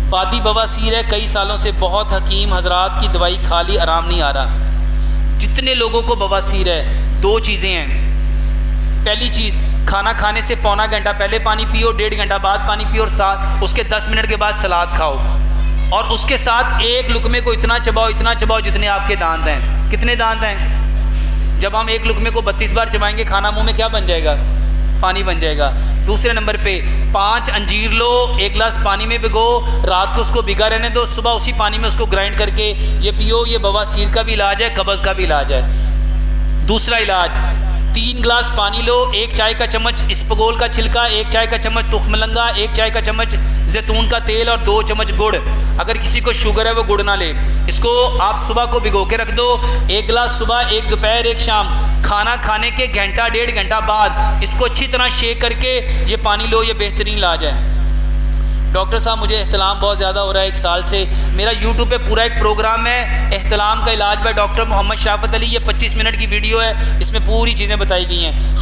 पादी बवासीर है, कई सालों से बहुत हकीम हजरात की दवाई खा ली, आराम नहीं आ रहा। जितने लोगों को बवासीर है, दो चीज़ें हैं। पहली चीज़, खाना खाने से पौना घंटा पहले पानी पियो, 1.5 घंटा बाद पानी पियो, और उसके 10 मिनट के बाद सलाद खाओ, और उसके साथ एक लुकमे को इतना चबाओ जितने आपके दांत हैं। कितने दांत हैं? जब हम एक लुकमे को 32 बार चबाएंगे, खाना मुंह में क्या बन जाएगा? पानी बन जाएगा। दूसरे नंबर पे 5 अंजीर लो, 1 गिलास पानी में भिगो, रात को उसको भिगा रहने दो, सुबह उसी पानी में उसको ग्राइंड करके ये पियो। ये बवासीर का भी इलाज है, कब्ज़ का भी इलाज है। दूसरा इलाज, 3 गिलास पानी लो, 1 चाय का चम्मच इसबगोल का छिलका, 1 चाय का चम्मच तुखमलंगा, 1 चाय का चम्मच जैतून का तेल और 2 चम्मच गुड़। अगर किसी को शुगर है वो गुड़ ना ले। इसको आप सुबह को भिगो के रख दो, 1 गिलास सुबह, 1 दोपहर, 1 शाम। खाना खाने के घंटा 1.5 घंटा बाद इसको अच्छी तरह शेक करके ये पानी लो। ये बेहतरीन इलाज है। डॉक्टर साहब, मुझे एहतलाम बहुत ज़्यादा हो रहा है 1 साल से। मेरा यूट्यूब पे पूरा एक प्रोग्राम है एहतलाम का इलाज बाय डॉक्टर मोहम्मद शाफत अली। ये 25 मिनट की वीडियो है, इसमें पूरी चीज़ें बताई गई हैं।